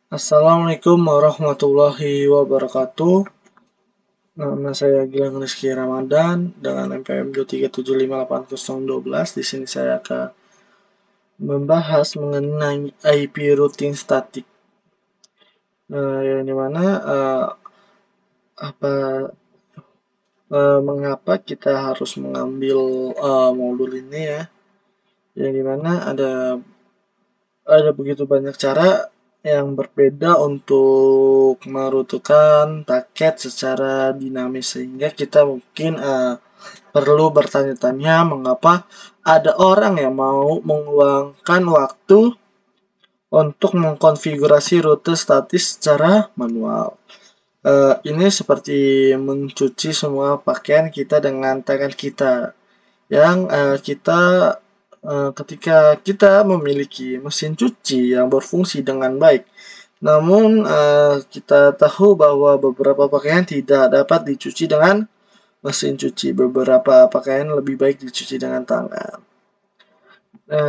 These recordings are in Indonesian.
Assalamualaikum warahmatullahi wabarakatuh. Nama saya Gilang Rizky Ramadan dengan NPM 237580112. Di sini saya akan membahas mengenai IP routing statik. Yang dimana mengapa kita harus mengambil modul ini ya? Yang dimana ada begitu banyak cara yang berbeda untuk merutukan paket secara dinamis, sehingga kita mungkin perlu bertanya-tanya mengapa ada orang yang mau meluangkan waktu untuk mengkonfigurasi rute statis secara manual. Ini seperti mencuci semua pakaian kita dengan tangan kita, yang ketika kita memiliki mesin cuci yang berfungsi dengan baik, namun kita tahu bahwa beberapa pakaian tidak dapat dicuci dengan mesin cuci, beberapa pakaian lebih baik dicuci dengan tangan.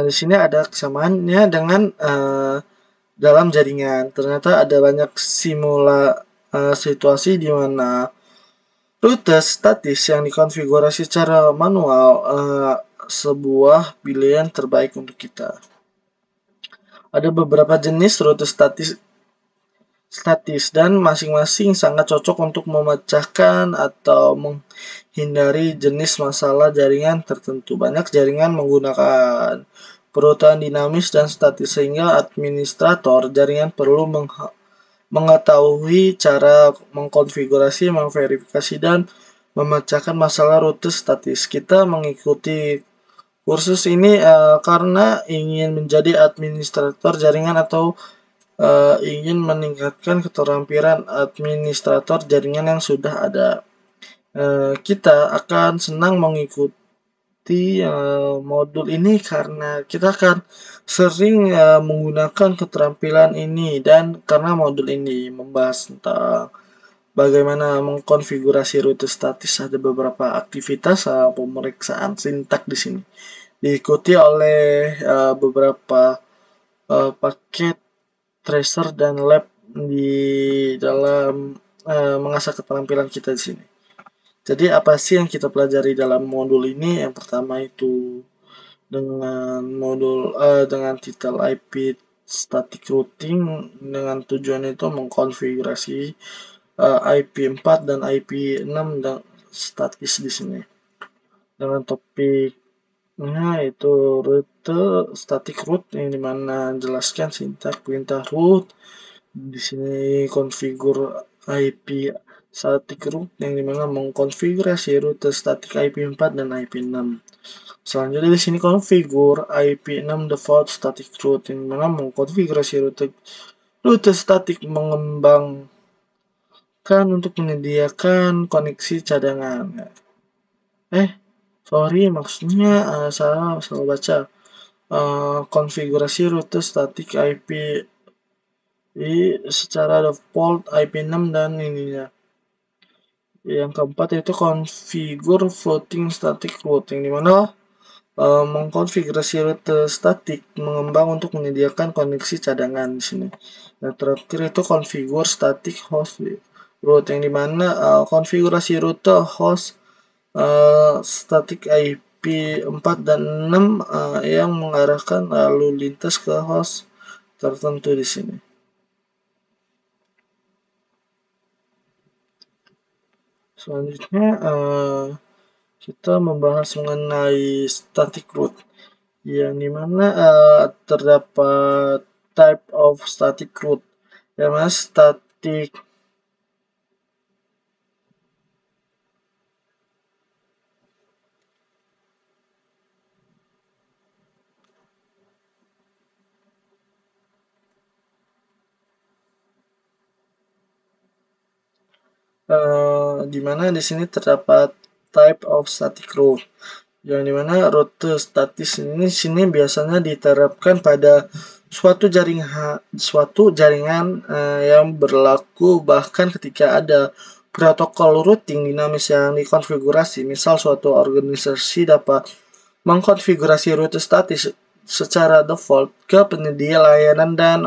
Di sini ada kesamaannya dengan dalam jaringan. Ternyata ada banyak situasi di mana rute statis yang dikonfigurasi secara manual sebuah pilihan terbaik untuk kita. Ada beberapa jenis rute statis dan masing-masing sangat cocok untuk memecahkan atau menghindari jenis masalah jaringan tertentu. Banyak jaringan menggunakan perututan dinamis dan statis, sehingga administrator jaringan perlu mengetahui cara mengkonfigurasi, memverifikasi, dan memecahkan masalah rute statis. Kita mengikuti kursus ini karena ingin menjadi administrator jaringan atau ingin meningkatkan keterampilan administrator jaringan yang sudah ada. Kita akan senang mengikuti modul ini karena kita akan sering menggunakan keterampilan ini, dan karena modul ini membahas tentang bagaimana mengkonfigurasi rute statis, ada beberapa aktivitas pemeriksaan sintak di sini. Diikuti oleh beberapa paket tracer dan lab di dalam mengasah keterampilan kita di sini. Jadi apa sih yang kita pelajari dalam modul ini? Yang pertama itu dengan titel IP static routing, dengan tujuan itu mengkonfigurasi IP 4 dan IP 6 dan statis di sini. Dengan topiknya itu rute static root, yang dimana jelaskan sintak perintah root. Di sini konfigur IP static root, yang dimana mengkonfigurasi rute static IP 4 dan IP 6. Selanjutnya di sini konfigur IP 6 default static root, yang dimana mengkonfigurasi rute statik mengembangkan untuk menyediakan koneksi cadangan. Maksudnya salah baca. Konfigurasi rute statik IP secara default IP 6 dan ininya. Yang keempat yaitu konfigur floating static route, yang dimana mengkonfigurasi rute statik mengembang untuk menyediakan koneksi cadangan di sini. Yang terakhir itu konfigur static host route, yang dimana konfigurasi rute host statik IP 4 dan 6 yang mengarahkan lalu lintas ke host tertentu di sini. Selanjutnya kita membahas mengenai static route, yang dimana terdapat type of static route, yang mana static dimana di sini terdapat type of static route, yang dimana rute statis ini sini biasanya diterapkan pada suatu jaringan yang berlaku bahkan ketika ada protokol routing dinamis yang dikonfigurasi. Misal suatu organisasi dapat mengkonfigurasi rute statis secara default ke penyedia layanan dan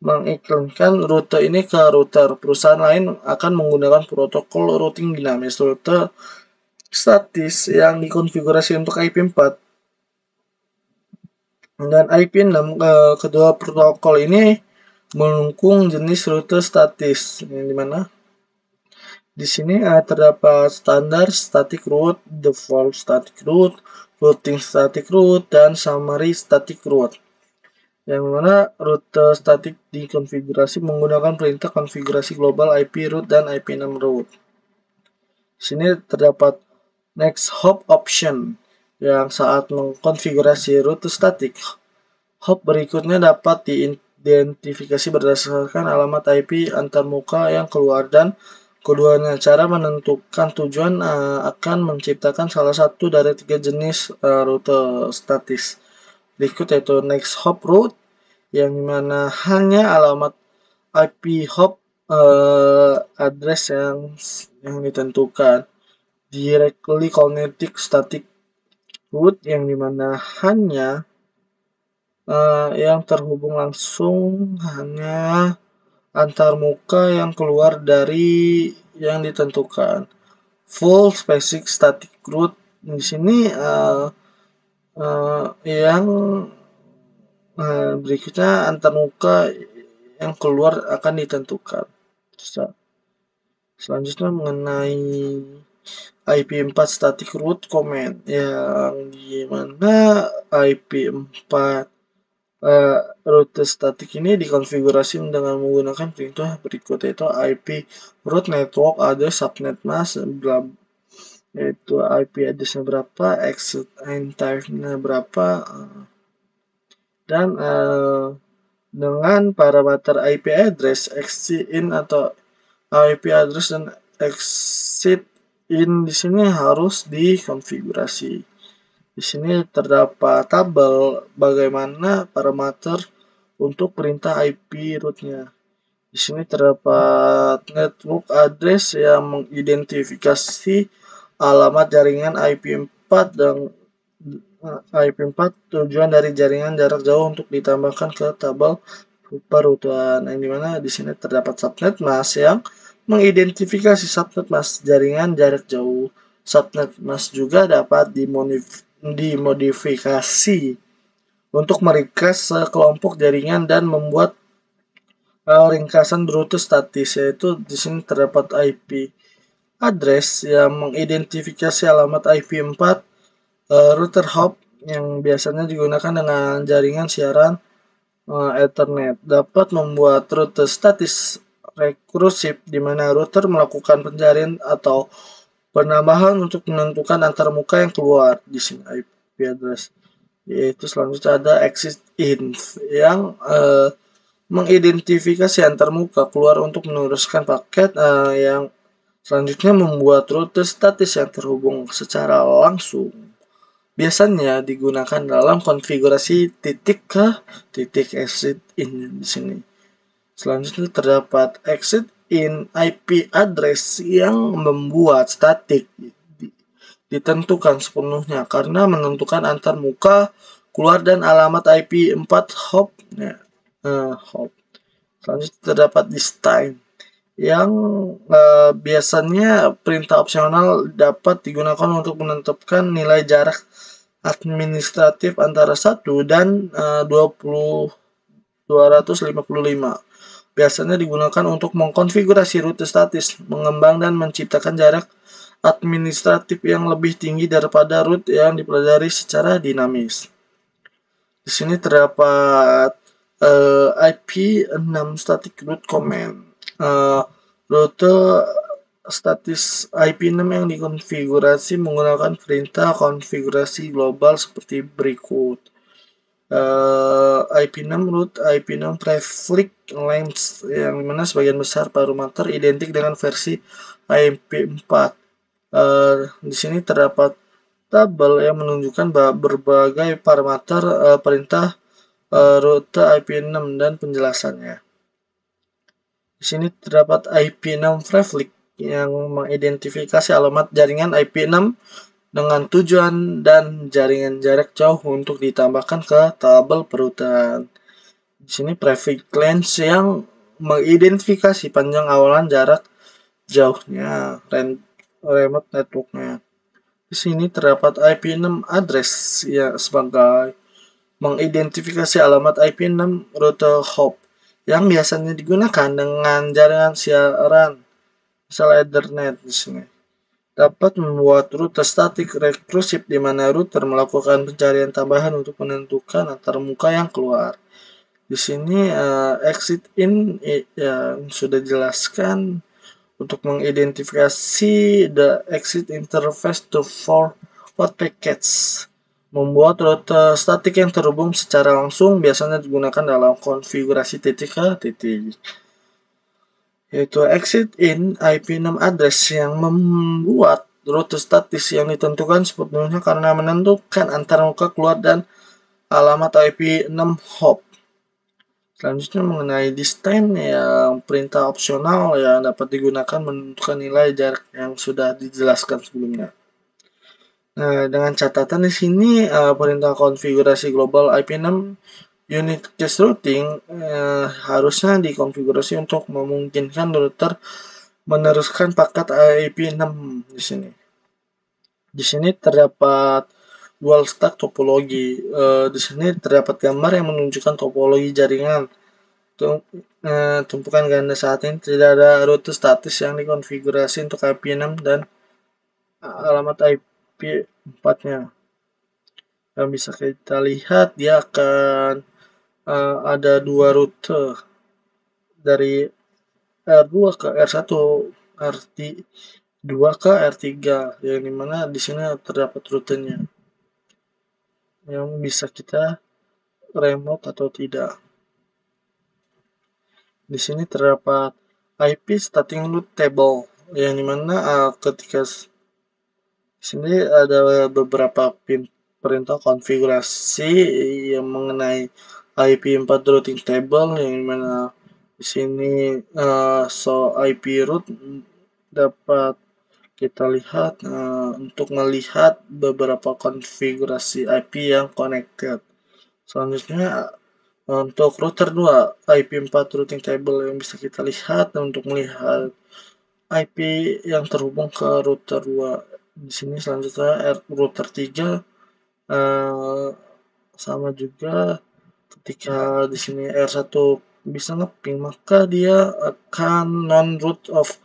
mengiklankan rute ini ke router. Perusahaan lain akan menggunakan protokol routing dinamis. Rute statis yang dikonfigurasi untuk IP4 dan IP6. Kedua protokol ini mendukung jenis rute statis, yang dimana di sini terdapat standar static route, default static route, routing static route, dan summary static route. Yang mana rute statik dikonfigurasi menggunakan perintah konfigurasi global IP route dan IP6 route. Di sini terdapat next hop option yang saat mengkonfigurasi rute statik, hop berikutnya dapat diidentifikasi berdasarkan alamat IP antarmuka yang keluar, dan keduanya cara menentukan tujuan akan menciptakan salah satu dari 3 jenis rute statis berikut, yaitu next hop route yang dimana hanya alamat IP hop address yang ditentukan, directly connected static route yang dimana hanya yang terhubung langsung hanya antarmuka yang keluar dari yang ditentukan, full specific static route di sini yang berikutnya antarmuka yang keluar akan ditentukan. Selanjutnya mengenai IP4 static route command yang dimana IP4 rute statik ini dikonfigurasi dengan menggunakan perintah berikut, yaitu IP route network address subnet mask, yaitu IP addressnya berapa, exit and type-nya berapa, dan dengan parameter IP address, exit in atau IP address dan exit in di sini harus dikonfigurasi. Di sini terdapat tabel bagaimana parameter untuk perintah IP route-nya. Di sini terdapat network address yang mengidentifikasi alamat jaringan IP4 dan IP4 tujuan dari jaringan jarak jauh untuk ditambahkan ke tabel perutuan, yang dimana di sini terdapat subnet mask yang mengidentifikasi subnet mask jaringan jarak jauh. Subnet mask juga dapat dimodifikasi untuk meringkas sekelompok jaringan dan membuat ringkasan rute statis, yaitu di sini terdapat IP address yang mengidentifikasi alamat IP4 router hop yang biasanya digunakan dengan jaringan siaran Ethernet, dapat membuat rute statis rekursif di mana router melakukan pencarian atau penambahan untuk menentukan antarmuka yang keluar. Di sini IP address, yaitu selanjutnya ada exit inf yang mengidentifikasi antarmuka keluar untuk meneruskan paket, yang selanjutnya membuat rute statis yang terhubung secara langsung. Biasanya digunakan dalam konfigurasi titik ke titik exit in di sini. Selanjutnya terdapat exit in IP address yang membuat statik ditentukan sepenuhnya karena menentukan antarmuka keluar dan alamat IP4 hop. Selanjutnya terdapat this time yang biasanya perintah opsional dapat digunakan untuk menentukan nilai jarak administratif antara 1 dan 255. Biasanya digunakan untuk mengkonfigurasi rute statis, mengembang dan menciptakan jarak administratif yang lebih tinggi daripada route yang dipelajari secara dinamis. Di sini terdapat IP6 static route command. Rute statis IP6 yang dikonfigurasi menggunakan perintah konfigurasi global seperti berikut. IP6 route, IP6 traffic length yang dimana sebagian besar parameter identik dengan versi IP4. Di sini terdapat tabel yang menunjukkan berbagai parameter perintah rute IP6 dan penjelasannya. Di sini terdapat IP6 traffic yang mengidentifikasi alamat jaringan IP6 dengan tujuan dan jaringan jarak jauh untuk ditambahkan ke tabel perutan. Di sini prefix length yang mengidentifikasi panjang awalan jarak jauhnya remote networknya. Di sini terdapat IP6 address ya sebagai mengidentifikasi alamat IP6 rute hop yang biasanya digunakan dengan jaringan siaran misal Ethernet di sini. Dapat membuat rute statik rekursif di mana router melakukan pencarian tambahan untuk menentukan antar muka yang keluar. Di sini exit in yang sudah dijelaskan untuk mengidentifikasi the exit interface to forward packets. Membuat rute statik yang terhubung secara langsung biasanya digunakan dalam konfigurasi titik ke titik. Yaitu exit in IP6 address yang membuat rute statis yang ditentukan sepenuhnya karena menentukan antara muka keluar dan alamat IP6 hop. Selanjutnya mengenai distance yang perintah opsional yang dapat digunakan menentukan nilai jarak yang sudah dijelaskan sebelumnya. Nah, dengan catatan di sini perintah konfigurasi global IP6 unit case routing harusnya dikonfigurasi untuk memungkinkan router meneruskan paket IP6 di sini. Di sini terdapat dual stack topologi. Di sini terdapat gambar yang menunjukkan topologi jaringan. Tumpukan ganda saat ini tidak ada rute statis yang dikonfigurasi untuk IP6 dan alamat IP4-nya. Yang bisa kita lihat dia akan ada dua rute dari R2 ke R1, R2 ke R3 yang dimana di sini terdapat rutenya yang bisa kita remote atau tidak. Di sini terdapat IP starting route table yang dimana ketika di sini ada beberapa perintah konfigurasi yang mengenai IP4 routing table yang dimana di sini so IP root dapat kita lihat untuk melihat beberapa konfigurasi IP yang connected. Selanjutnya untuk router 2 IP4 routing table yang bisa kita lihat untuk melihat IP yang terhubung ke router 2. Di sini selanjutnya router 3 sama juga ketika di sini R1 bisa ngeping maka dia akan non-root of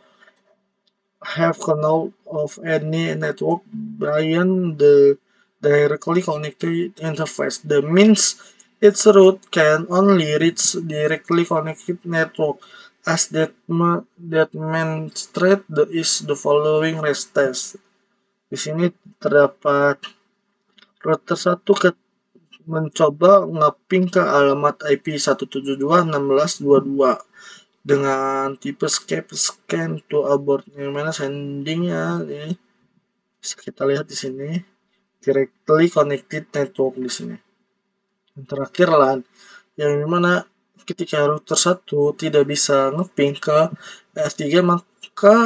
have control of any network beyond the directly connected interface. That means its root can only reach directly connected network as that demonstrate is the following rest test. Di sini terdapat router 1 mencoba ngeping ke alamat IP 172.16.22 dengan tipe scan to abort yang mana sendingnya ini bisa kita lihat di sini directly connected network di sini. Yang terakhir LAN yang mana ketika router 1 tidak bisa ngeping ke R3 maka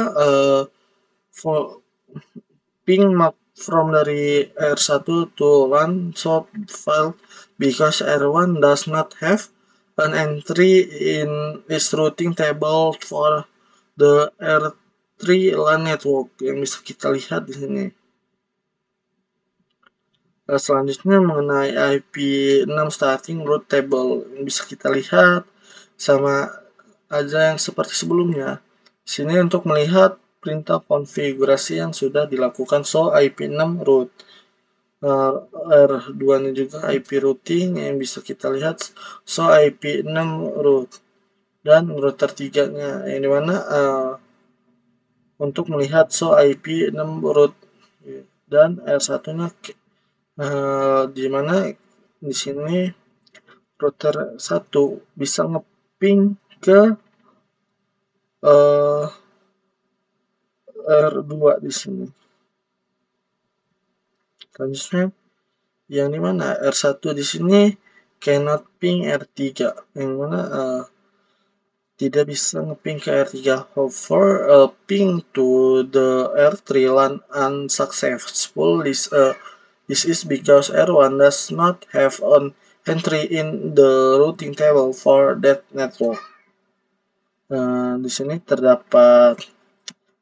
ping from dari R1 to LAN so file because R1 does not have an entry in its routing table for the R3 LAN network yang bisa kita lihat di sini. Selanjutnya mengenai IP6 starting route table yang bisa kita lihat sama aja yang seperti sebelumnya. Di sini untuk melihat perintah konfigurasi yang sudah dilakukan so IP6 root. R2 nya juga IP routing yang bisa kita lihat so IP6 root dan router 3 nya yang dimana untuk melihat so IP6 root dan R1 nya dimana di sini router 1 bisa ngeping ke R2 di sini. Selanjutnya yang dimana R1 di sini cannot ping R3 yang mana tidak bisa ngeping ke R3. However, ping to the R3 LAN unsuccessful. This is because R1 does not have an entry in the routing table for that network. Di sini terdapat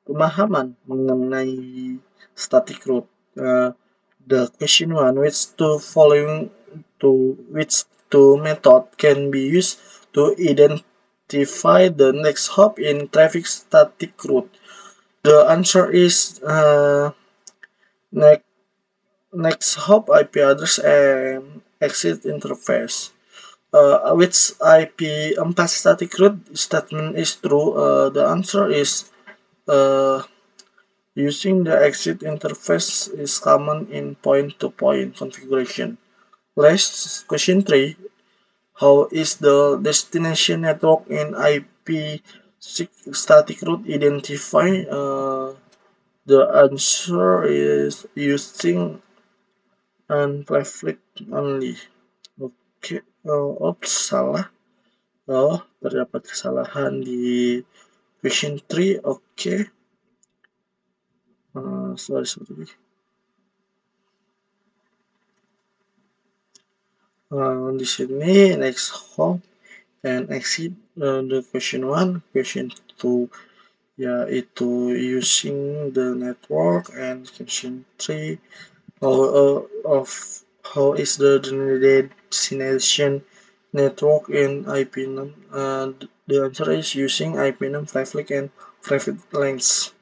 pemahaman mengenai static root. The question one, which two method can be used to identify the next hop in traffic static route? The answer is next hop IP address and exit interface. Which IP4 static route statement is true? The answer is using the exit interface is common in point-to-point configuration. Last, question 3. How is the destination network in IP6 static route identified? The answer is using unpreflict only. Oke, salah. Terdapat kesalahan di question 3. Oke. Sorry. Di sini next hop and exit the question 1, question 2 yaitu using the network, and question 3 how is the destination network in IP6. The answer is using IP6 preflict and private lanes.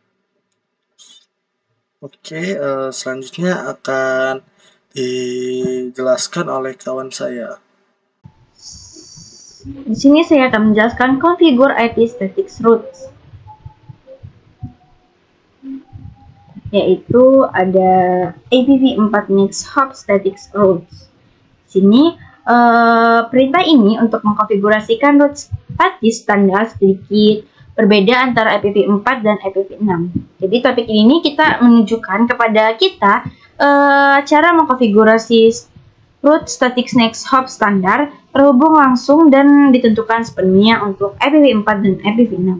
Oke, selanjutnya akan dijelaskan oleh kawan saya. Di sini saya akan menjelaskan configure IP static routes, yaitu ada IPv4 next hop static routes. Di sini perintah ini untuk mengkonfigurasikan route statis standar sedikit berbeda antara IPv4 dan IPv6. Jadi topik ini kita menunjukkan kepada kita cara mengkonfigurasi route static next hop standar terhubung langsung dan ditentukan sepenuhnya untuk IPv4 dan IPv6.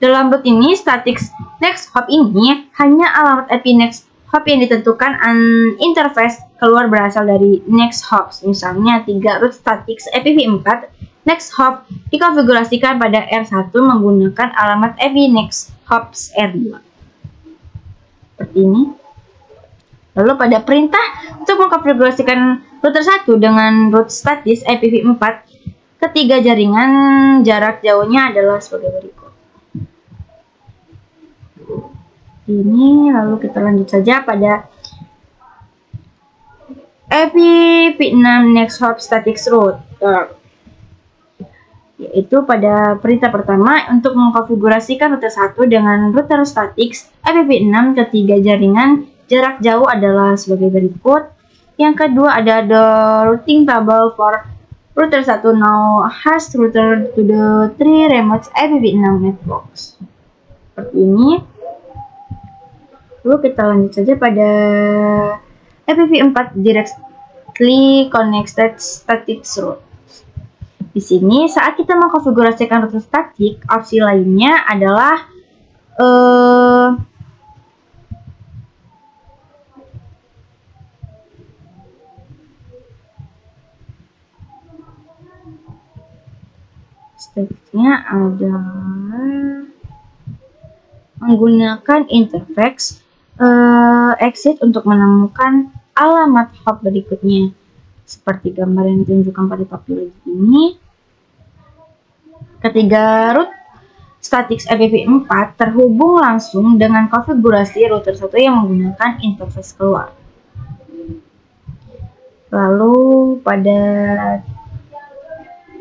Dalam route ini, static next hop ini hanya alamat IP next hop yang ditentukan interface keluar berasal dari next hops. Misalnya 3 route static IPv4 next hop dikonfigurasikan pada R1 menggunakan alamat IP next hops R2. Seperti ini. Lalu pada perintah untuk mengkonfigurasikan router 1 dengan route statis IPv4, ketiga jaringan jarak jauhnya adalah sebagai berikut. Ini lalu kita lanjut saja pada IPv6 next hop static route, yaitu pada perintah pertama untuk mengkonfigurasikan router 1 dengan router static IPv6, ketiga jaringan jarak jauh adalah sebagai berikut. Yang kedua ada the routing table for router 1 now has router to the 3 remote IPv6 networks. Seperti ini. Lalu kita lanjut saja pada IPv4 directly connected static route. Di sini saat kita mengkonfigurasikan router statik, opsi lainnya adalah statiknya adalah menggunakan interface exit untuk menemukan alamat hop berikutnya, seperti gambar yang ditunjukkan pada topologi ini. Ketiga route static IPv4 terhubung langsung dengan konfigurasi router 1 yang menggunakan interface keluar. Lalu pada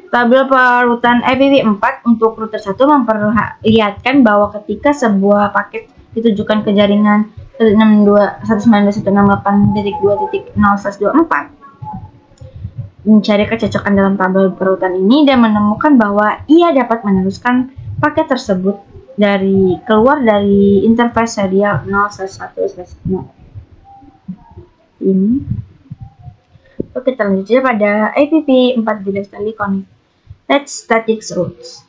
tabel perutan IPv4 untuk router 1 memperlihatkan bahwa ketika sebuah paket ditujukan ke jaringan 192.168.2.0/24, mencari kecocokan dalam tabel perutan ini dan menemukan bahwa ia dapat meneruskan paket tersebut keluar dari interface serial 0/1/0. Ini. Oke, kita lanjut saja pada IPv4 directly connected static routes.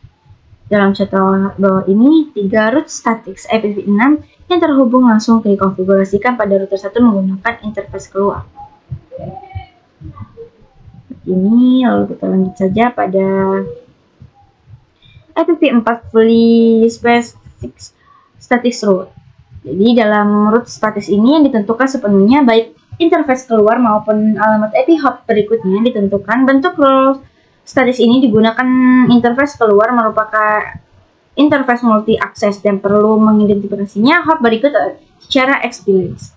Dalam contoh bawah ini, 3 route static IPv6 yang terhubung langsung dikonfigurasikan pada router 1 menggunakan interface keluar. ini. Lalu kita lanjut saja pada IPv4 fully specific static route. Jadi dalam route statis ini yang ditentukan sepenuhnya baik interface keluar maupun alamat IP hop berikutnya ditentukan. Bentuk route statis ini digunakan interface keluar merupakan interface multi akses dan perlu mengidentifikasinya hop berikut secara experience.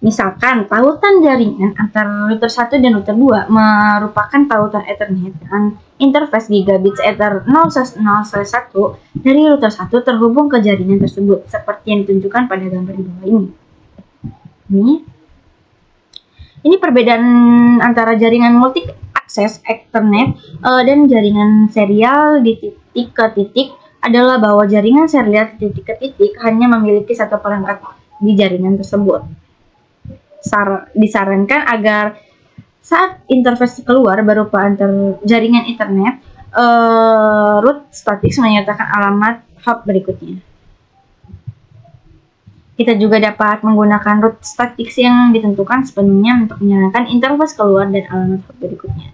Misalkan tautan jaringan antara router 1 dan router 2 merupakan tautan Ethernet dengan interface gigabit Ether 0/0/1 dari router 1 terhubung ke jaringan tersebut seperti yang ditunjukkan pada gambar di bawah ini. Ini perbedaan antara jaringan multi akses Ethernet dan jaringan serial di titik ke titik adalah bahwa jaringan serial di titik ke titik hanya memiliki satu perangkat di jaringan tersebut. Disarankan agar saat interface keluar berupa jaringan Ethernet, route statis menyatakan alamat hop berikutnya. Kita juga dapat menggunakan route statis yang ditentukan sepenuhnya untuk menyalakan interface keluar dan alamat hop berikutnya.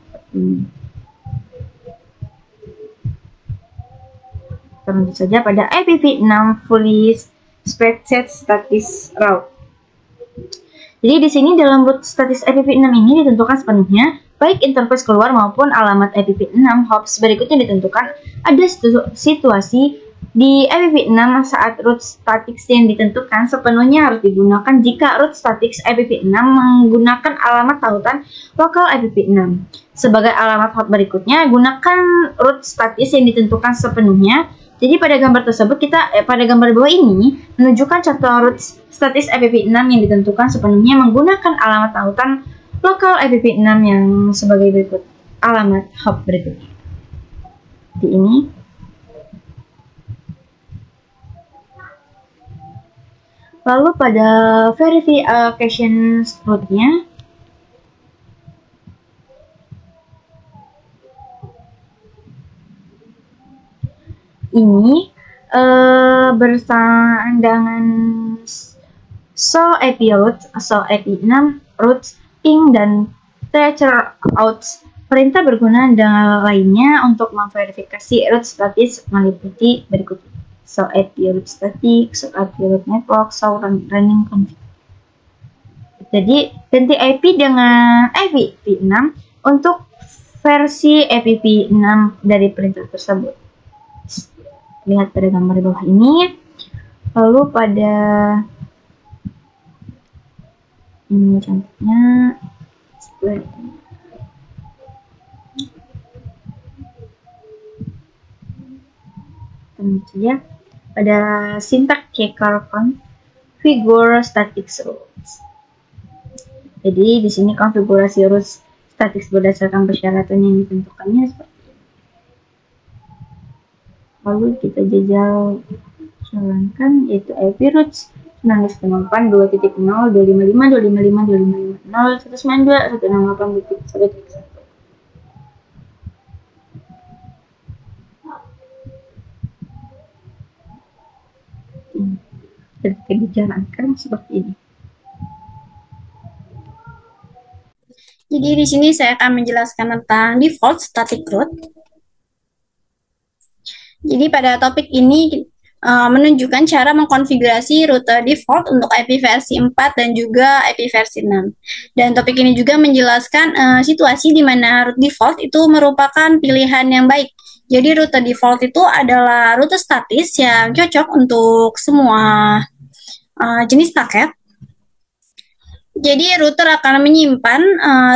Lanjut saja pada IPv6 fully specified static route. Jadi di sini dalam route statis IPv6 ini ditentukan sepenuhnya baik interface keluar maupun alamat IPv6 hops berikutnya ditentukan. Ada situasi di IPv6 saat route statis yang ditentukan sepenuhnya harus digunakan jika route statis IPv6 menggunakan alamat tautan lokal IPv6. Sebagai alamat hop berikutnya, gunakan route statis yang ditentukan sepenuhnya. Jadi pada gambar tersebut pada gambar bawah ini menunjukkan contoh route statis IPv6 yang ditentukan sepenuhnya menggunakan alamat tautan lokal IPv6 yang sebagai berikut alamat hop berikutnya. Di ini. Lalu pada verification route-nya ini bersandangan IP route, IP6 routes, ping dan tracer outs. Perintah berguna dengan lainnya untuk memverifikasi route statis meliputi berikut: IP route static, IP route network, running config. Jadi ganti IP dengan IPv6 untuk versi IPv6 dari perintah tersebut. Lihat pada gambar di bawah ini. Lalu pada ini contohnya ya pada syntax checker configure static routes. Jadi di sini konfigurasi routes static berdasarkan persyaratan yang ditentukannya seperti ini. Lalu kita jalankan yaitu IP routes 19.255.255.255.255.0.192.168.1. Ketika dijalankan seperti ini. Jadi di sini saya akan menjelaskan tentang default static route. Jadi pada topik ini menunjukkan cara mengkonfigurasi rute default untuk IP versi 4 dan juga IP versi 6. Dan topik ini juga menjelaskan situasi di mana rute default itu merupakan pilihan yang baik. Jadi rute default itu adalah rute statis yang cocok untuk semua jenis paket. Jadi router akan menyimpan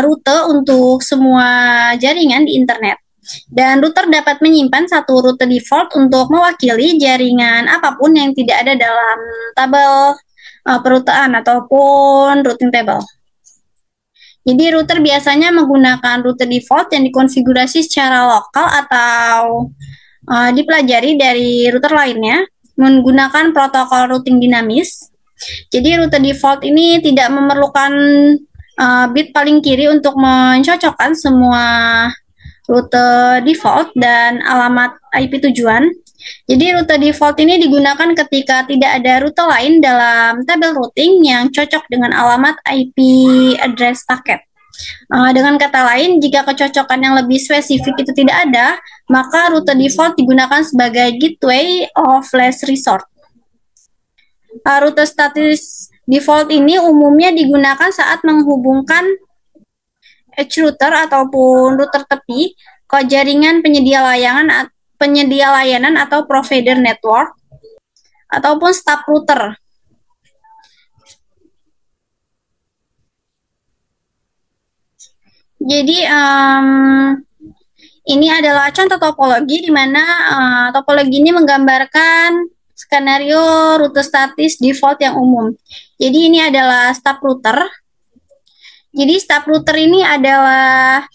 rute untuk semua jaringan di internet. Dan router dapat menyimpan satu rute default untuk mewakili jaringan apapun yang tidak ada dalam tabel perutean ataupun routing table. Jadi router biasanya menggunakan rute default yang dikonfigurasi secara lokal atau dipelajari dari router lainnya menggunakan protokol routing dinamis. Jadi rute default ini tidak memerlukan bit paling kiri untuk mencocokkan semua rute default dan alamat IP tujuan. Jadi rute default ini digunakan ketika tidak ada rute lain dalam tabel routing yang cocok dengan alamat IP address paket. Dengan kata lain, jika kecocokan yang lebih spesifik itu tidak ada, maka rute default digunakan sebagai gateway of last resort. Rute statis default ini umumnya digunakan saat menghubungkan edge router ataupun router tepi ke jaringan penyedia layanan atau provider network ataupun stub router. Jadi ini adalah contoh topologi di mana topologi ini menggambarkan skenario rute statis default yang umum. Jadi ini adalah stub router. Jadi stub router ini adalah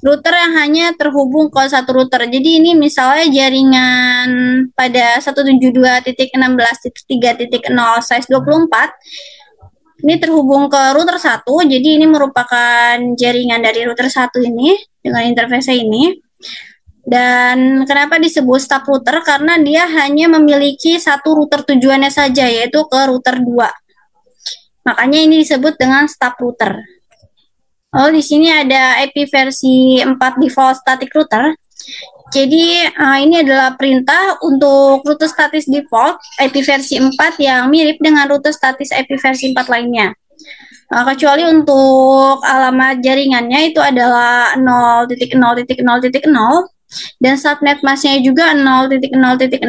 router yang hanya terhubung ke satu router. Jadi ini misalnya jaringan pada 172.16.3.0 size 24 ini terhubung ke router 1. Jadi ini merupakan jaringan dari router 1 ini dengan interface ini. Dan kenapa disebut stub router? Karena dia hanya memiliki satu router tujuannya saja, yaitu ke router 2. Makanya ini disebut dengan stub router. Lalu di sini ada IP versi 4 default static router. Jadi ini adalah perintah untuk rute statis default IP versi 4 yang mirip dengan rute statis IP versi 4 lainnya. Kecuali untuk alamat jaringannya itu adalah 0.0.0.0 dan subnet masknya juga 0.0.0.0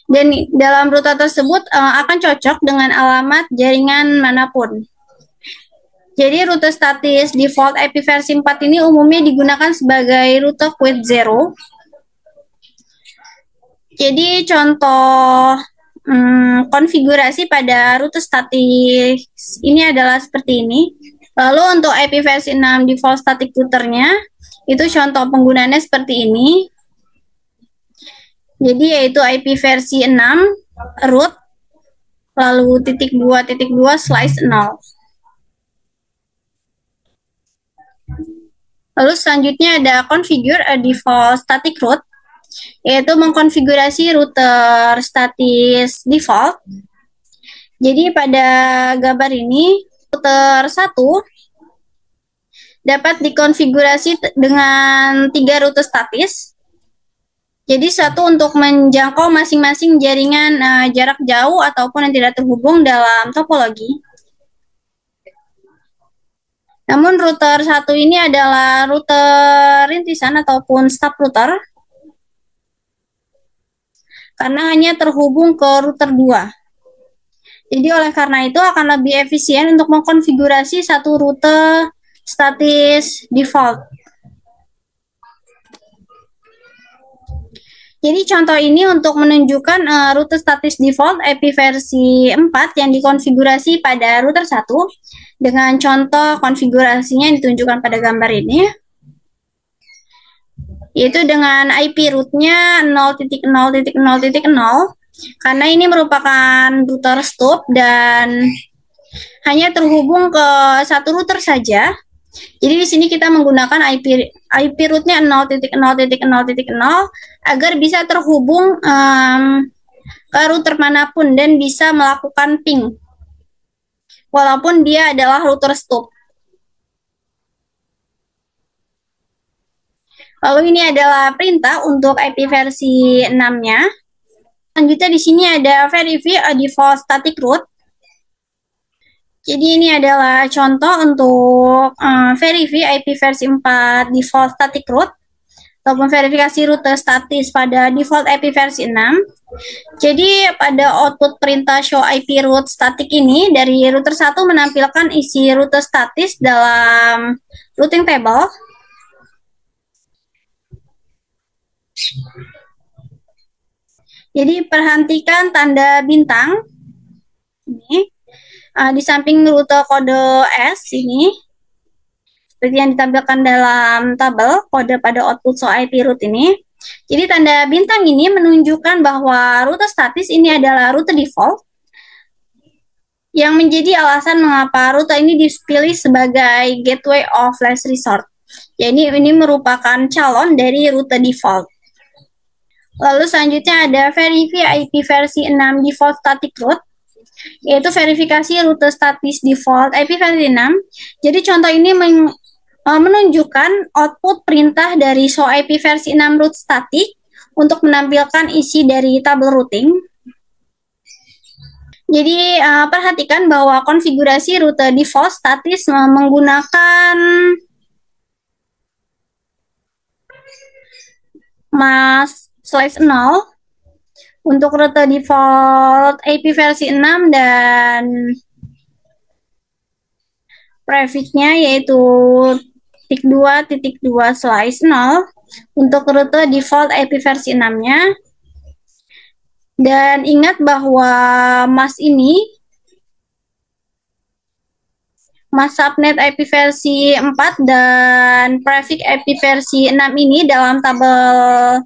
dan dalam rute tersebut akan cocok dengan alamat jaringan manapun. Jadi rute statis default IP versi 4 ini umumnya digunakan sebagai rute quit zero. Jadi contoh konfigurasi pada rute statis ini adalah seperti ini. Lalu untuk IP versi 6 default static routernya itu contoh penggunaannya seperti ini. Jadi yaitu IP versi 6 root lalu /2.2 slice 0. Lalu selanjutnya ada configure a default static route, yaitu mengkonfigurasi router statis default. Jadi pada gambar ini router 1 dapat dikonfigurasi dengan 3 rute statis. Jadi satu untuk menjangkau masing-masing jaringan jarak jauh ataupun yang tidak terhubung dalam topologi. Namun router 1 ini adalah router rintisan ataupun stub router karena hanya terhubung ke router 2. Jadi oleh karena itu akan lebih efisien untuk mengkonfigurasi satu rute statis default. Jadi contoh ini untuk menunjukkan rute statis default IP versi 4 yang dikonfigurasi pada router 1 dengan contoh konfigurasinya yang ditunjukkan pada gambar ini, yaitu dengan IP root-nya 0.0.0.0 karena ini merupakan router stub dan hanya terhubung ke satu router saja. Jadi di sini kita menggunakan IP root-nya 0.0.0.0 agar bisa terhubung ke router manapun dan bisa melakukan ping walaupun dia adalah router stub. Lalu ini adalah perintah untuk IP versi 6-nya. Selanjutnya di sini ada verify a default static route. Jadi ini adalah contoh untuk verify IP versi 4 default static route ataupun verifikasi rute statis pada default IP versi 6. Jadi pada output perintah show IP route static ini dari router 1 menampilkan isi rute statis dalam routing table. Jadi perhatikan tanda bintang ini di samping rute kode S ini, seperti yang ditampilkan dalam tabel kode pada output show IP route ini. Jadi tanda bintang ini menunjukkan bahwa rute statis ini adalah rute default yang menjadi alasan mengapa rute ini dipilih sebagai gateway of last resort. Jadi ini merupakan calon dari rute default. Lalu selanjutnya ada verify IP versi 6 default static route. yaitu verifikasi rute statis default IP versi 6. Jadi contoh ini menunjukkan output perintah dari show IP versi 6 root static untuk menampilkan isi dari tabel routing. Jadi perhatikan bahwa konfigurasi rute default statis menggunakan //0 untuk rute default IP versi 6 dan prefixnya yaitu /2/0 untuk rute default IP versi 6-nya. Dan ingat bahwa subnet IP versi 4 dan prefix IP versi 6 ini dalam tabel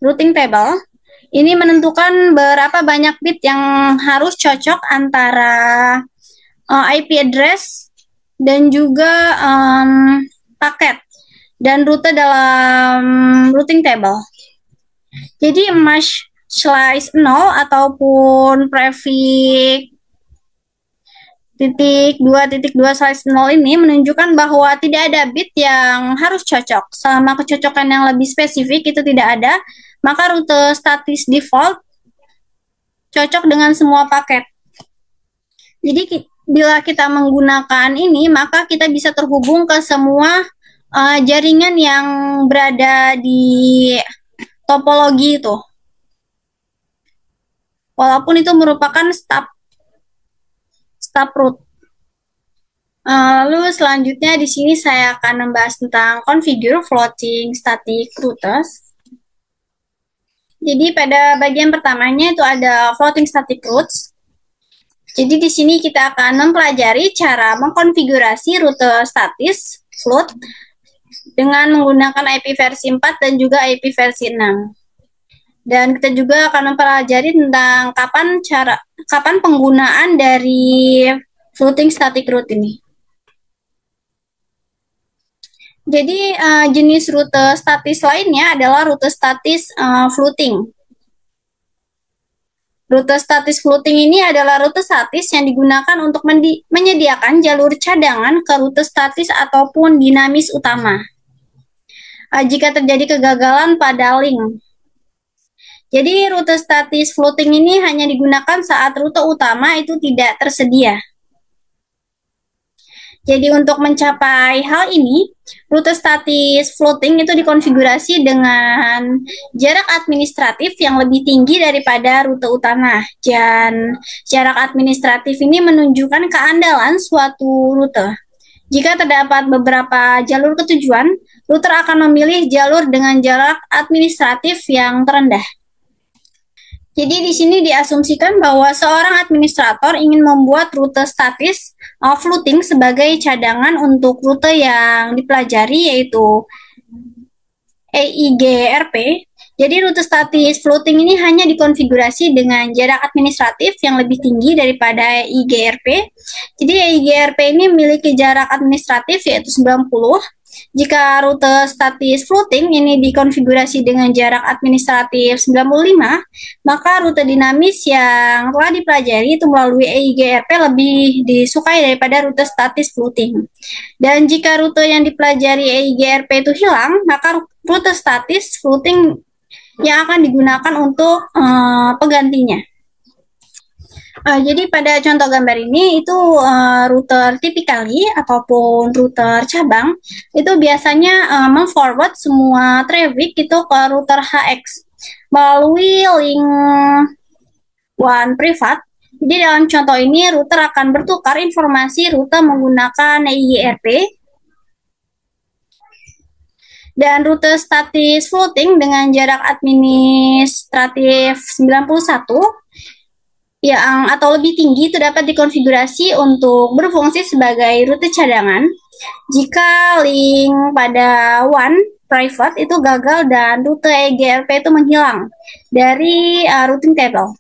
routing table ini menentukan berapa banyak bit yang harus cocok antara IP address dan juga paket dan rute dalam routing table. Jadi //0 ataupun prefix /2/0 ini menunjukkan bahwa tidak ada bit yang harus cocok. Selama kecocokan yang lebih spesifik itu tidak ada, maka rute statis default cocok dengan semua paket. Jadi bila kita menggunakan ini, maka kita bisa terhubung ke semua jaringan yang berada di topologi itu. Walaupun itu merupakan stub root. Lalu selanjutnya di sini saya akan membahas tentang configure floating static routes. Jadi pada bagian pertamanya itu ada floating static routes. Jadi di sini kita akan mempelajari cara mengkonfigurasi rute statis float dengan menggunakan IP versi 4 dan juga IP versi 6. Dan kita juga akan mempelajari tentang kapan penggunaan dari floating static route ini. Jadi jenis rute statis lainnya adalah rute statis floating. Rute statis floating ini adalah rute statis yang digunakan untuk menyediakan jalur cadangan ke rute statis ataupun dinamis utama. Jika terjadi kegagalan pada link. Jadi rute statis floating ini hanya digunakan saat rute utama itu tidak tersedia. Jadi untuk mencapai hal ini, rute statis floating itu dikonfigurasi dengan jarak administratif yang lebih tinggi daripada rute utama. Dan jarak administratif ini menunjukkan keandalan suatu rute. Jika terdapat beberapa jalur ketujuan, router akan memilih jalur dengan jarak administratif yang terendah. Jadi di sini diasumsikan bahwa seorang administrator ingin membuat rute statis floating sebagai cadangan untuk rute yang dipelajari yaitu EIGRP. Jadi rute statis floating ini hanya dikonfigurasi dengan jarak administratif yang lebih tinggi daripada EIGRP. Jadi EIGRP ini memiliki jarak administratif yaitu 90. Jika rute statis floating ini dikonfigurasi dengan jarak administratif 95, maka rute dinamis yang telah dipelajari itu melalui EIGRP lebih disukai daripada rute statis floating. Dan jika rute yang dipelajari EIGRP itu hilang, maka rute statis floating yang akan digunakan untuk penggantinya. Jadi pada contoh gambar ini itu router typically ataupun router cabang itu biasanya memforward semua traffic itu ke router HX melalui link one privat. Jadi dalam contoh ini router akan bertukar informasi rute menggunakan EIGRP. Dan rute statis floating dengan jarak administratif 91 yang atau lebih tinggi itu dapat dikonfigurasi untuk berfungsi sebagai rute cadangan jika link pada one private itu gagal dan rute EIGRP itu menghilang dari routing table.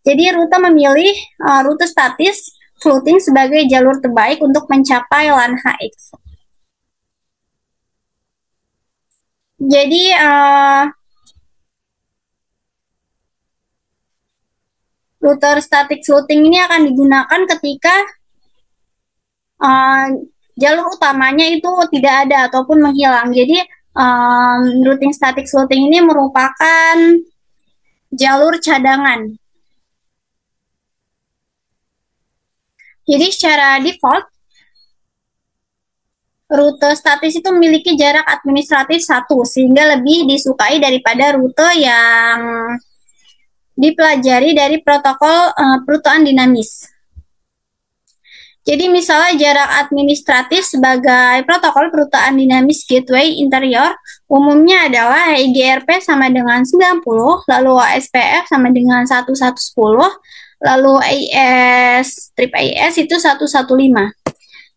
Jadi rute memilih rute statis floating sebagai jalur terbaik untuk mencapai LAN HX. Jadi router static floating ini akan digunakan ketika jalur utamanya itu tidak ada ataupun menghilang. Jadi routing static floating ini merupakan jalur cadangan. Jadi secara default rute statis itu memiliki jarak administratif 1 sehingga lebih disukai daripada rute yang dipelajari dari protokol perutuan dinamis. Jadi misalnya jarak administratif sebagai protokol perutuan dinamis gateway interior umumnya adalah IGRP sama dengan 90, lalu OSPF sama dengan 1110, lalu strip AES itu 115.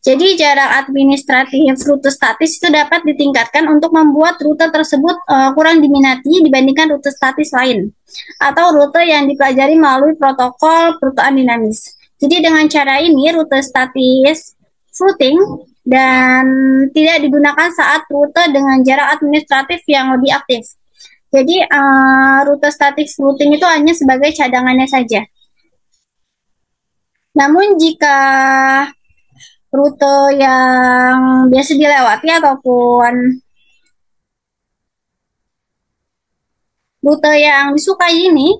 Jadi jarak administratif rute statis itu dapat ditingkatkan untuk membuat rute tersebut kurang diminati dibandingkan rute statis lain atau rute yang dipelajari melalui protokol perutuan dinamis. Jadi dengan cara ini rute statis floating dan tidak digunakan saat rute dengan jarak administratif yang lebih aktif. Jadi rute statis floating itu hanya sebagai cadangannya saja. Namun jika rute yang biasa dilewati ataupun rute yang disukai ini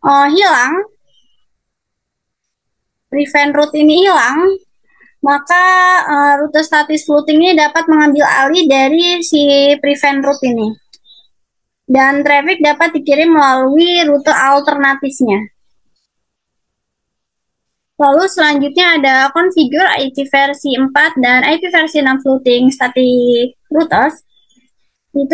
hilang, prevent route ini hilang, maka rute statis floating ini dapat mengambil alih dari si prevent route ini. Dan traffic dapat dikirim melalui rute alternatifnya. Lalu selanjutnya ada configure IP versi 4 dan IP versi 6 floating static routers. Itu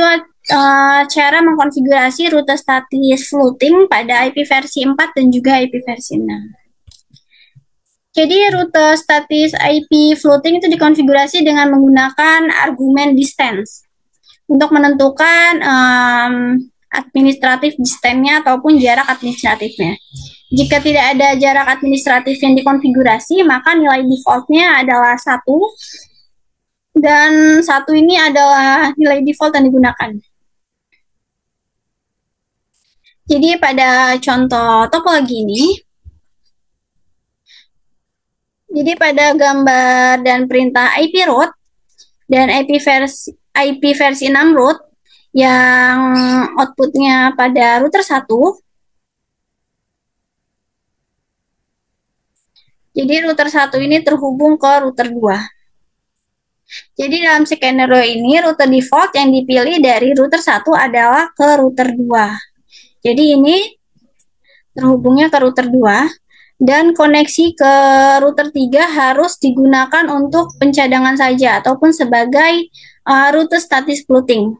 cara mengkonfigurasi rute statis floating pada IP versi 4 dan juga IP versi 6. Jadi rute statis IP floating itu dikonfigurasi dengan menggunakan argumen distance untuk menentukan administratif distance-nya ataupun jarak administratifnya. Jika tidak ada jarak administratif yang dikonfigurasi, maka nilai default-nya adalah 1 dan 1 ini adalah nilai default yang digunakan. Jadi pada contoh topologi ini, jadi pada gambar dan perintah IP route dan IP versi 6 route yang outputnya pada router 1, jadi router 1 ini terhubung ke router 2. Jadi dalam skenario ini rute default yang dipilih dari router 1 adalah ke router 2. Jadi ini terhubungnya ke router 2 dan koneksi ke router 3 harus digunakan untuk pencadangan saja ataupun sebagai rute statis floating.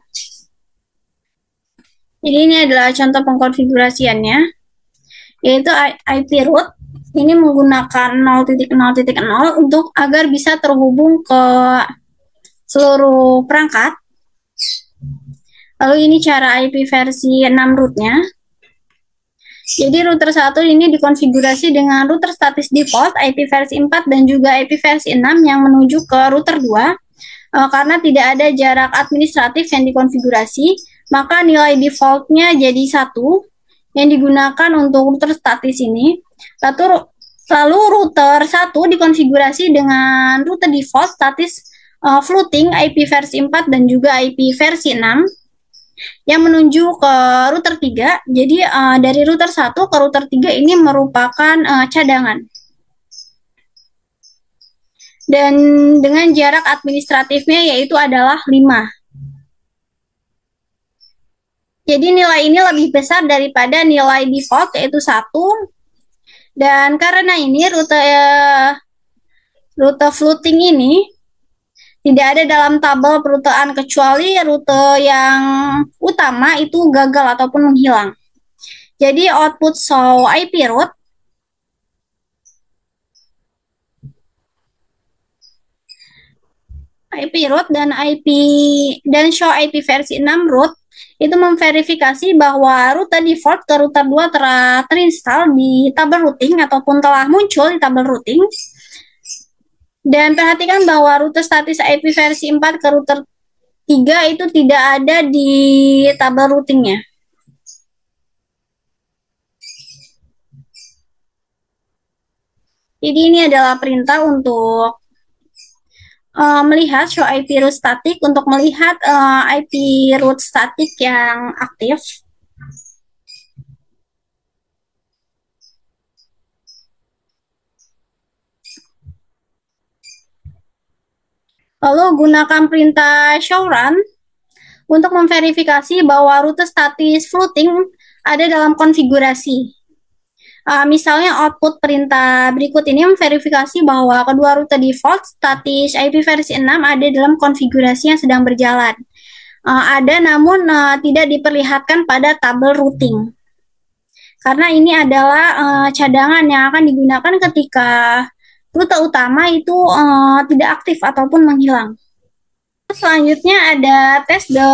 Jadi ini adalah contoh pengkonfigurasiannya, yaitu IP route ini menggunakan 0.0.0 untuk agar bisa terhubung ke seluruh perangkat. Lalu ini cara IP versi 6 route-nya. Jadi router 1 ini dikonfigurasi dengan router statis default IP versi 4 dan juga IP versi 6 yang menuju ke router 2. Karena tidak ada jarak administratif yang dikonfigurasi, maka nilai default-nya jadi 1 yang digunakan untuk router statis ini. Lalu router 1 dikonfigurasi dengan rute default statis floating IP versi 4 dan juga IP versi 6 yang menuju ke router 3. Jadi dari router 1 ke router 3 ini merupakan cadangan. Dan dengan jarak administratifnya yaitu adalah 5. Jadi nilai ini lebih besar daripada nilai default yaitu 1. Dan karena ini rute floating ini tidak ada dalam tabel perutuan kecuali rute yang utama itu gagal ataupun menghilang. Jadi output show IP route dan show IP versi 6 route itu memverifikasi bahwa rute default ke router 2 telah terinstall di tabel routing ataupun telah muncul di tabel routing. Dan perhatikan bahwa rute statis IP versi 4 ke router 3 itu tidak ada di tabel routingnya. Jadi ini adalah perintah untuk melihat show IP root static untuk melihat IP root static yang aktif. Lalu gunakan perintah show run untuk memverifikasi bahwa rute statis floating ada dalam konfigurasi. Misalnya output perintah berikut ini memverifikasi bahwa kedua rute default statis IP versi 6 ada dalam konfigurasi yang sedang berjalan. Ada namun tidak diperlihatkan pada tabel routing. Karena ini adalah cadangan yang akan digunakan ketika rute utama itu tidak aktif ataupun menghilang. Selanjutnya ada tes the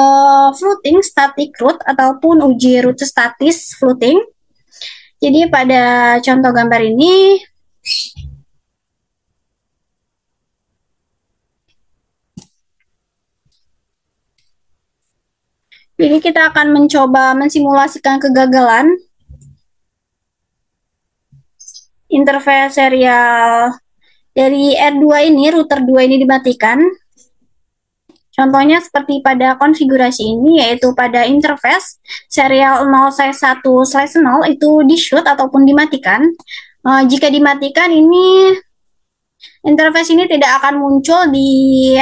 floating static route ataupun uji rute statis floating. Jadi pada contoh gambar ini kita akan mencoba mensimulasikan kegagalan interface serial dari R2 ini, router 2 ini dimatikan. Contohnya seperti pada konfigurasi ini, yaitu pada interface serial 0/1/0 itu di-shoot ataupun dimatikan. Jika dimatikan, ini interface ini tidak akan muncul di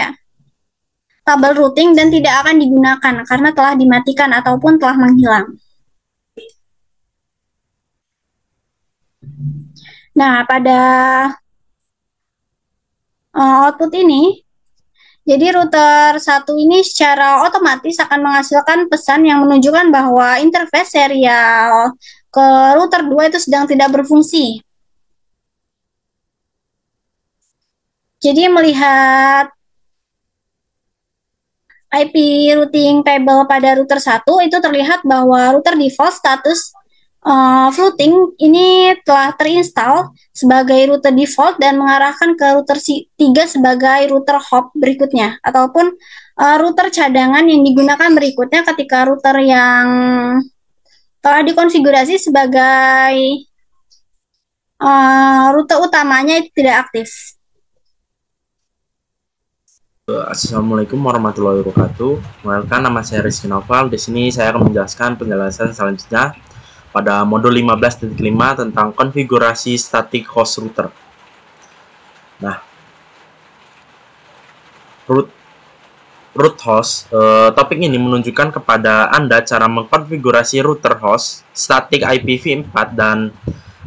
tabel routing dan tidak akan digunakan karena telah dimatikan ataupun telah menghilang. Nah, pada output ini, jadi router 1 ini secara otomatis akan menghasilkan pesan yang menunjukkan bahwa interface serial ke router 2 itu sedang tidak berfungsi. Jadi melihat IP routing table pada router 1 itu terlihat bahwa router default status floating ini telah terinstall sebagai router default dan mengarahkan ke router 3 sebagai router hop berikutnya ataupun router cadangan yang digunakan berikutnya ketika router yang telah dikonfigurasi sebagai rute utamanya itu tidak aktif. Assalamualaikum warahmatullahi wabarakatuh. Kenalkan, nama saya Rizky Noval. Di sini saya akan menjelaskan penjelasan selanjutnya pada modul 15.5 tentang konfigurasi static host router. Nah, root host, topik ini menunjukkan kepada Anda cara mengkonfigurasi router host static IPv4 dan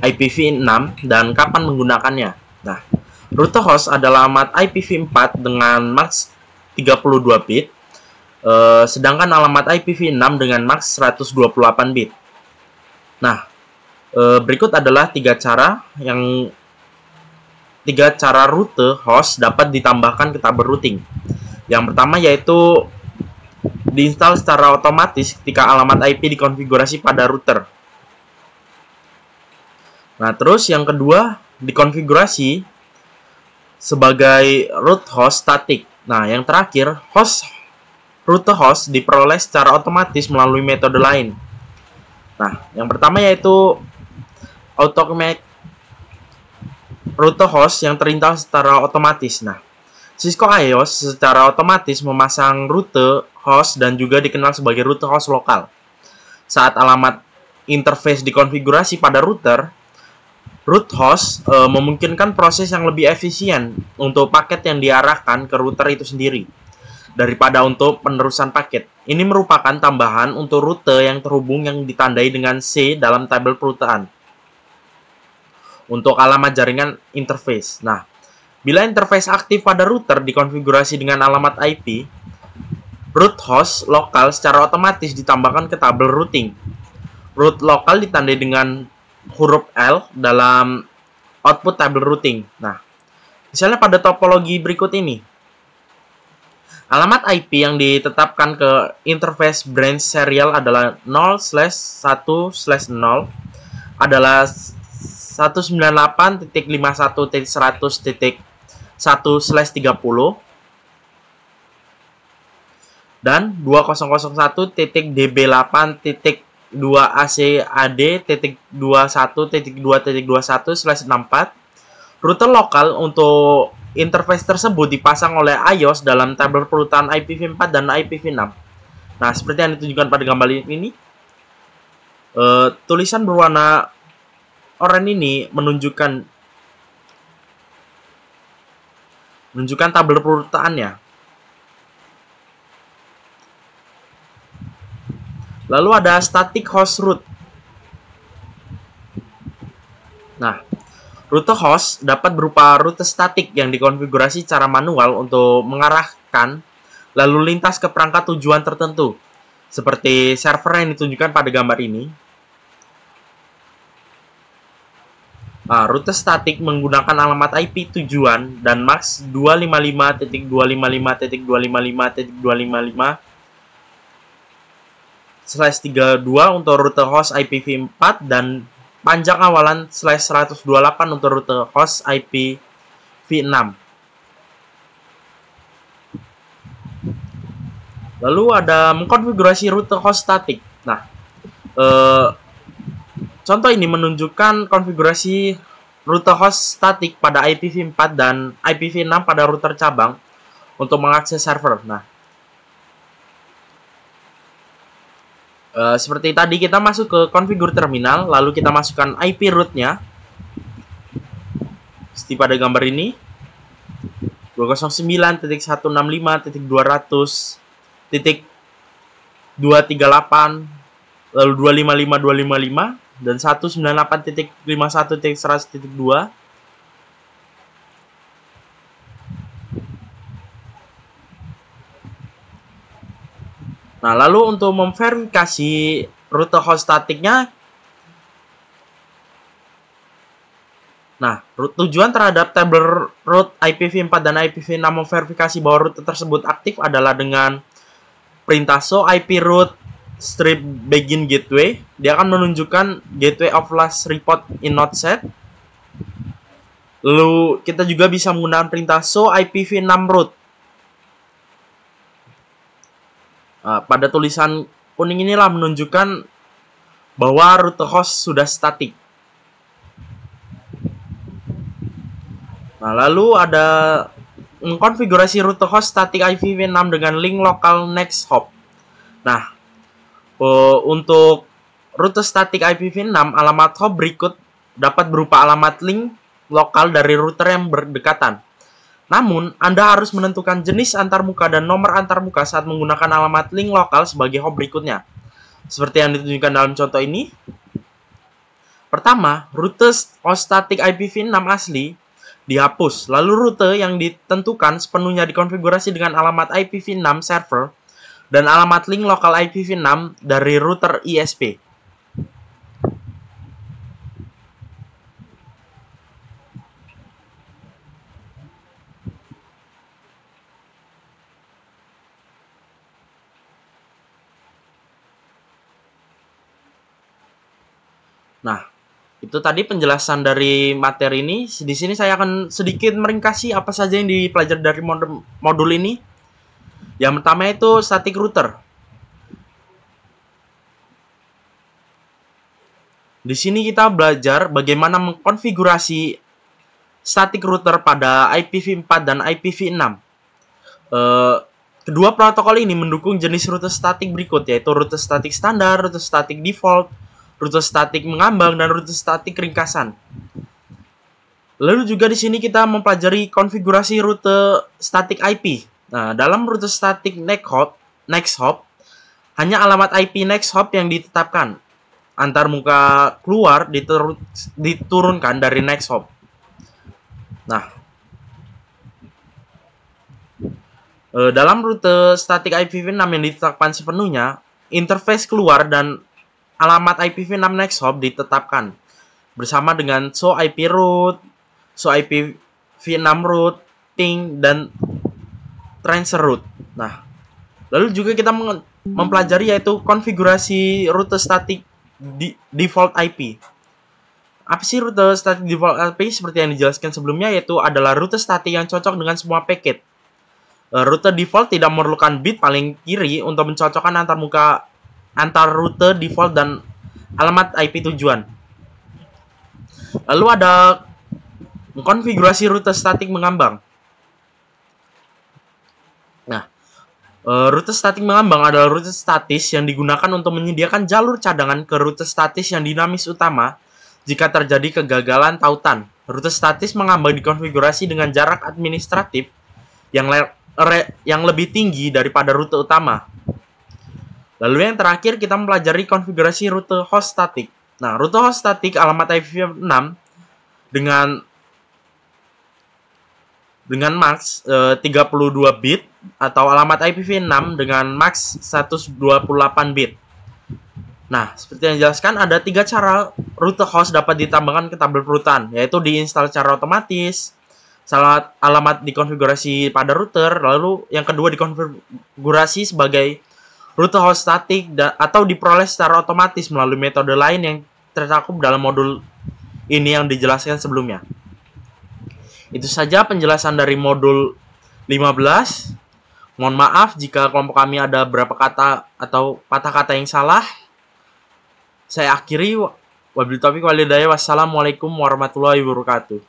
IPv6 dan kapan menggunakannya. Nah, router host adalah alamat IPv4 dengan max 32 bit, sedangkan alamat IPv6 dengan max 128 bit. Nah, berikut adalah tiga cara rute host dapat ditambahkan ke tabel routing. Yang pertama yaitu diinstal secara otomatis ketika alamat IP dikonfigurasi pada router. Nah, terus yang kedua dikonfigurasi sebagai root host static. Nah, yang terakhir rute host diperoleh secara otomatis melalui metode lain. Nah, yang pertama yaitu automate rute host yang terinstall secara otomatis. Nah, Cisco IOS secara otomatis memasang rute host dan juga dikenal sebagai rute host lokal. Saat alamat interface dikonfigurasi pada router, root host memungkinkan proses yang lebih efisien untuk paket yang diarahkan ke router itu sendiri daripada untuk penerusan paket. Ini merupakan tambahan untuk rute yang terhubung yang ditandai dengan C dalam tabel perutean untuk alamat jaringan interface. Nah, bila interface aktif pada router dikonfigurasi dengan alamat IP, root host lokal secara otomatis ditambahkan ke tabel routing. Root lokal ditandai dengan huruf L dalam output tabel routing. Nah, misalnya pada topologi berikut ini, alamat IP yang ditetapkan ke interface branch serial adalah 0/1/0 adalah 198.51.100.1/30 dan 2001.db8.2ACAD.21.2.21/64 Rute lokal untuk interface tersebut dipasang oleh iOS dalam tabel perutan IPv4 dan IPv6. Nah, seperti yang ditunjukkan pada gambar ini, tulisan berwarna oranye ini menunjukkan tabel perutaannya. Lalu ada static host route. Nah, rute host dapat berupa rute statik yang dikonfigurasi secara manual untuk mengarahkan lalu lintas ke perangkat tujuan tertentu, seperti server yang ditunjukkan pada gambar ini. Nah, rute statik menggunakan alamat IP tujuan dan MAX 255.255.255/32 untuk rute host IPv4 dan panjang awalan /128 untuk rute host IPv6. Lalu ada mengkonfigurasi rute host statik. Nah, contoh ini menunjukkan konfigurasi rute host statik pada IPv4 dan IPv6 pada router cabang untuk mengakses server. Nah, seperti tadi kita masuk ke configure terminal, lalu kita masukkan IP root-nya. Seperti pada gambar ini, 209.165.200.238, lalu 255.255 dan 198.51.100.2. Nah, lalu untuk memverifikasi rute host statiknya, nah, tujuan terhadap tabel root IPv4 dan IPv6 memverifikasi bahwa rute tersebut aktif adalah dengan perintah show IP root strip begin gateway. Dia akan menunjukkan gateway of last report in node set. Lalu kita juga bisa menggunakan perintah show IPv6 root. Pada tulisan kuning inilah menunjukkan bahwa rute host sudah statik. Nah, lalu ada mengkonfigurasi rute host statik IPv6 dengan link lokal next hop. Nah, untuk rute statik IPv6, alamat hop berikut dapat berupa alamat link lokal dari router yang berdekatan. Namun, Anda harus menentukan jenis antarmuka dan nomor antarmuka saat menggunakan alamat link lokal sebagai hop berikutnya. Seperti yang ditunjukkan dalam contoh ini. Pertama, rute host statik IPv6 asli dihapus. Lalu rute yang ditentukan sepenuhnya dikonfigurasi dengan alamat IPv6 server dan alamat link lokal IPv6 dari router ISP. Nah, itu tadi penjelasan dari materi ini. Di sini saya akan sedikit meringkasi apa saja yang dipelajari dari modul ini. Yang pertama itu static router. Di sini kita belajar bagaimana mengkonfigurasi static router pada IPv4 dan IPv6. Kedua protokol ini mendukung jenis rute statik berikut, yaitu rute statik standar, rute statik default, rute statik mengambang, dan rute statik ringkasan. Lalu juga di sini kita mempelajari konfigurasi rute statik IP. Nah, dalam rute statik next hop, hanya alamat IP next hop yang ditetapkan. Antarmuka keluar diturunkan dari next hop. Nah, dalam rute statik IPv6 yang ditetapkan sepenuhnya, interface keluar dan alamat IPv6 next hop ditetapkan bersama dengan show IP root, show IPv6 root, ping, dan transfer root. Nah, lalu juga kita mempelajari yaitu konfigurasi rute statik default IP. Apa sih rute statik default IP? Seperti yang dijelaskan sebelumnya, yaitu adalah rute statik yang cocok dengan semua paket. Rute default tidak memerlukan bit paling kiri untuk mencocokkan antar rute default dan alamat IP tujuan. Lalu ada Mengkonfigurasi rute statik mengambang. Nah, rute statik mengambang adalah rute statis yang digunakan untuk menyediakan jalur cadangan ke rute statis yang dinamis utama jika terjadi kegagalan tautan. Rute statis mengambang dikonfigurasi dengan jarak administratif yang lebih tinggi daripada rute utama. Lalu yang terakhir kita mempelajari konfigurasi rute host statik. Nah, rute host statik alamat IPv6 dengan max 32 bit atau alamat IPv6 dengan max 128 bit. Nah, seperti yang dijelaskan, ada 3 cara rute host dapat ditambahkan ke tabel perutan, yaitu diinstal secara otomatis, alamat dikonfigurasi pada router, lalu yang kedua dikonfigurasi sebagai rute host statik atau diperoleh secara otomatis melalui metode lain yang tercakup dalam modul ini yang dijelaskan sebelumnya. Itu saja penjelasan dari modul 15. Mohon maaf jika kelompok kami ada beberapa kata atau patah kata yang salah. Saya akhiri. Wabillahi taufiq wal hidayah. Wassalamualaikum warahmatullahi wabarakatuh.